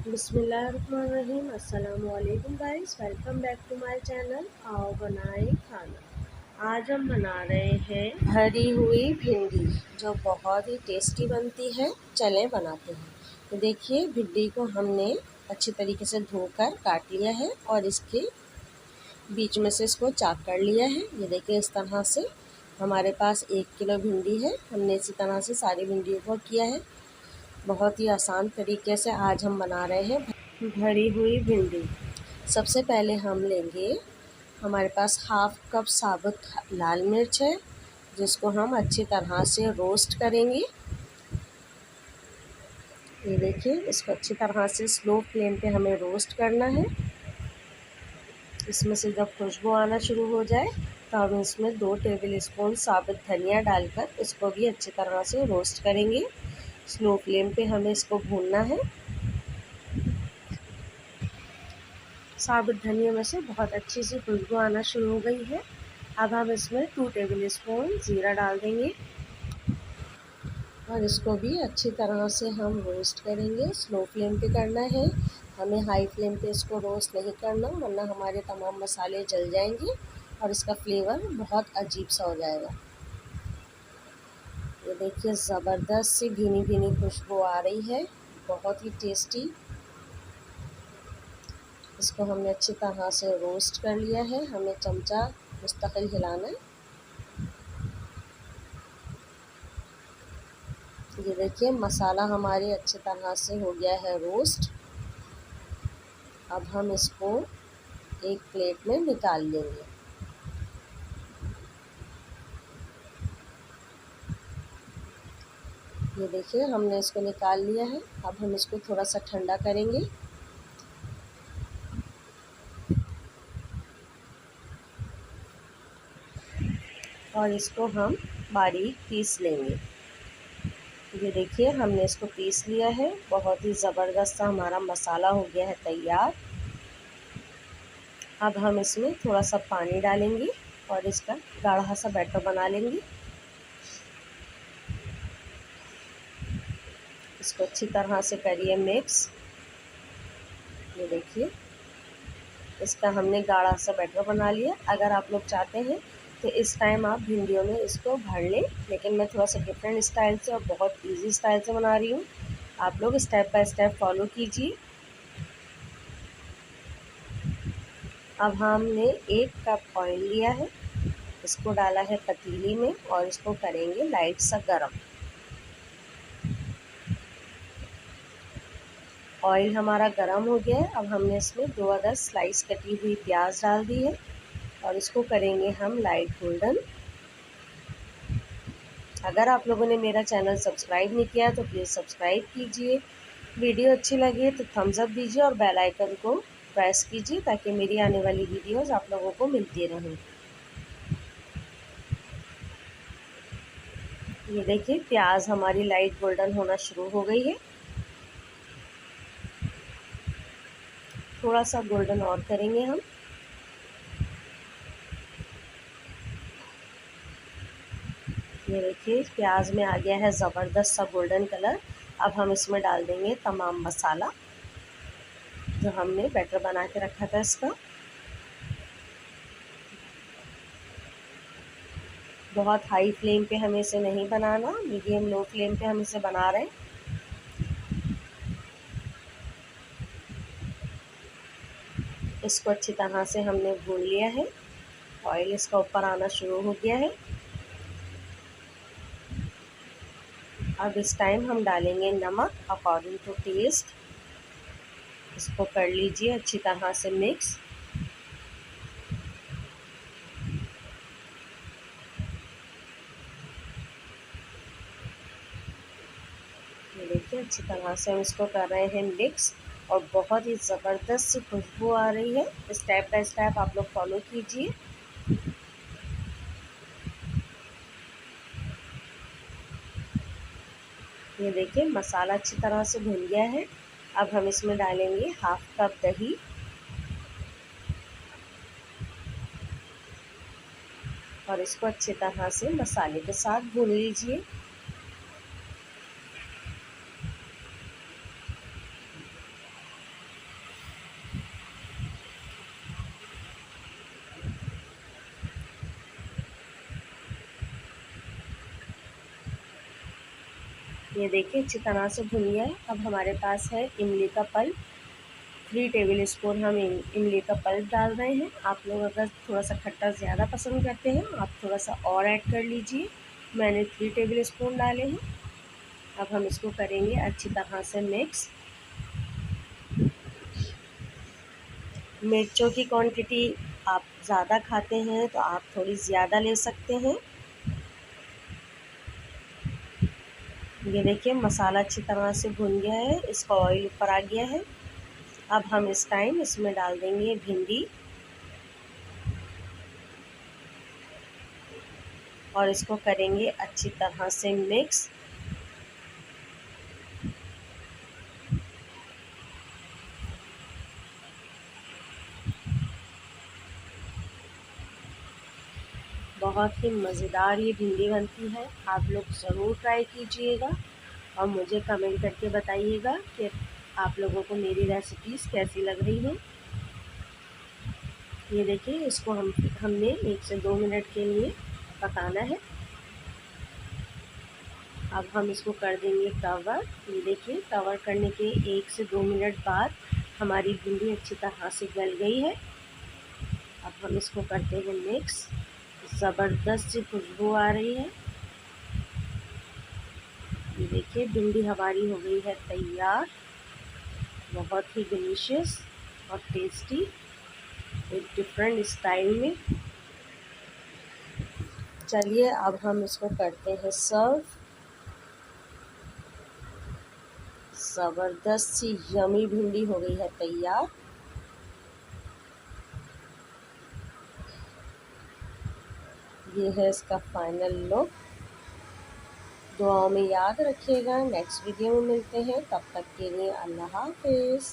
बिस्मिल्लाहिर्रहमानिर्रहीम। अस्सलाम वालेकुम guys, welcome back to my channel. आओ बनाए खाना। आज हम बना रहे हैं भरी हुई भिंडी, जो बहुत ही टेस्टी बनती है। चलें बनाते हैं। तो देखिए, भिंडी को हमने अच्छी तरीके से धोकर काट लिया है और इसके बीच में से इसको चाक कर लिया है। ये देखिए, इस तरह से हमारे पास 1 किलो भिंडी है। हमने इसी तरह से सारी भिंडियों को किया है। बहुत ही आसान तरीके से आज हम बना रहे हैं भरी हुई भिंडी। सबसे पहले हम लेंगे, हमारे पास हाफ कप साबुत लाल मिर्च है, जिसको हम अच्छी तरह से रोस्ट करेंगे। ये देखिए, इसको अच्छी तरह से स्लो फ्लेम पे हमें रोस्ट करना है। इसमें से जब खुशबू आना शुरू हो जाए तो हम इसमें 2 टेबल स्पून साबुत धनिया डालकर इसको भी अच्छी तरह से रोस्ट करेंगे। स्लो फ्लेम पे हमें इसको भूनना है। साबुत धनिया में से बहुत अच्छी सी खुशबू आना शुरू हो गई है। अब हम इसमें 2 टेबल स्पून ज़ीरा डाल देंगे और इसको भी अच्छी तरह से हम रोस्ट करेंगे। स्लो फ्लेम पे करना है, हमें हाई फ्लेम पे इसको रोस्ट नहीं करना, वरना हमारे तमाम मसाले जल जाएंगे और इसका फ्लेवर बहुत अजीब सा हो जाएगा। ये देखिए, ज़बरदस्त सी भीनी भीनी खुशबू आ रही है, बहुत ही टेस्टी। इसको हमने अच्छी तरह से रोस्ट कर लिया है। हमें चमचा मुस्तकिल हिलाना है। ये देखिए, मसाला हमारी अच्छी तरह से हो गया है रोस्ट। अब हम इसको एक प्लेट में निकाल लेंगे। ये देखिए, हमने इसको निकाल लिया है। अब हम इसको थोड़ा सा ठंडा करेंगे। और इसको हम बारीक पीस लेंगे। ये देखिए, हमने इसको पीस लिया है। बहुत ही ज़बरदस्त सा हमारा मसाला हो गया है तैयार। अब हम इसमें थोड़ा सा पानी डालेंगे और इसका गाढ़ा सा बैटर बना लेंगे। इसको अच्छी तरह से करिए मिक्स। ये देखिए, इसका हमने गाढ़ा सा बैटर बना लिया। अगर आप लोग चाहते हैं तो इस टाइम आप भिंडियों में इसको भर लें, लेकिन मैं थोड़ा सा डिफरेंट स्टाइल से और बहुत इजी स्टाइल से बना रही हूँ। आप लोग स्टेप बाय स्टेप फॉलो कीजिए। अब हमने 1 कप ऑयल लिया है, इसको डाला है पतीली में और इसको करेंगे लाइट सा गरम। ऑयल हमारा गरम हो गया है। अब हमने इसमें 2 अदर स्लाइस कटी हुई प्याज डाल दी है और इसको करेंगे हम लाइट गोल्डन। अगर आप लोगों ने मेरा चैनल सब्सक्राइब नहीं किया तो प्लीज़ सब्सक्राइब कीजिए। वीडियो अच्छी लगे तो थम्स अप दीजिए और बेल आइकन को प्रेस कीजिए, ताकि मेरी आने वाली वीडियोस आप लोगों को मिलती रहें। ये देखिए, प्याज हमारी लाइट गोल्डन होना शुरू हो गई है। थोड़ा सा गोल्डन और करेंगे हम। ये देखिए, प्याज में आ गया है ज़बरदस्त सा गोल्डन कलर। अब हम इसमें डाल देंगे तमाम मसाला जो हमने बैटर बना के रखा था इसका। बहुत हाई फ्लेम पे हमें इसे नहीं बनाना, मीडियम लो फ्लेम पे हम इसे बना रहे हैं। इसको अच्छी तरह से हमने भून लिया है। ऑयल इसका ऊपर आना शुरू हो गया है। अब इस टाइम हम डालेंगे नमक अकॉर्डिंग टू टेस्ट। इसको कर लीजिए अच्छी तरह से मिक्स। ये देखिए, अच्छी तरह से हम इसको कर रहे हैं मिक्स और बहुत ही ज़बरदस्त सी खुशबू आ रही है। स्टेप बाय स्टेप आप लोग फॉलो कीजिए। ये देखिए, मसाला अच्छी तरह से भुन गया है। अब हम इसमें डालेंगे हाफ कप दही और इसको अच्छी तरह से मसाले के साथ भून लीजिए। ये देखिए अच्छी तरह से भुन गया है। अब हमारे पास है इमली का पल्प, 3 टेबल स्पून हम इमली का पल्प डाल रहे हैं। आप लोग अगर थोड़ा सा खट्टा ज़्यादा पसंद करते हैं आप थोड़ा सा और ऐड कर लीजिए। मैंने 3 टेबल स्पून डाले हैं। अब हम इसको करेंगे अच्छी तरह से मिक्स। मिर्चों की क्वांटिटी आप ज़्यादा खाते हैं तो आप थोड़ी ज़्यादा ले सकते हैं। ये देखिए मसाला अच्छी तरह से भुन गया है, इसका ऑयल ऊपर आ गया है। अब हम इस टाइम इसमें डाल देंगे भिंडी और इसको करेंगे अच्छी तरह से मिक्स। बहुत ही मज़ेदार ये भिंडी बनती है, आप लोग ज़रूर ट्राई कीजिएगा और मुझे कमेंट करके बताइएगा कि आप लोगों को मेरी रेसिपीज़ कैसी लग रही हैं। ये देखिए इसको हमने 1 से 2 मिनट के लिए पकाना है। अब हम इसको कर देंगे कवर। ये देखिए कवर करने के 1 से 2 मिनट बाद हमारी भिंडी अच्छी तरह से गल गई है। अब हम इसको करते हैं मिक्स। ज़बरदस्त सी खुशबू आ रही है। ये देखिए भिंडी हमारी हो गई है तैयार, बहुत ही डिलीशियस और टेस्टी, एक डिफरेंट स्टाइल में। चलिए अब हम इसको करते हैं सर्व। ज़बरदस्त सी यमी भिंडी हो गई है तैयार। ये है इसका फाइनल लुक। दुआओं में याद रखिएगा। नेक्स्ट वीडियो में मिलते हैं, तब तक के लिए अल्लाह हाफिज़।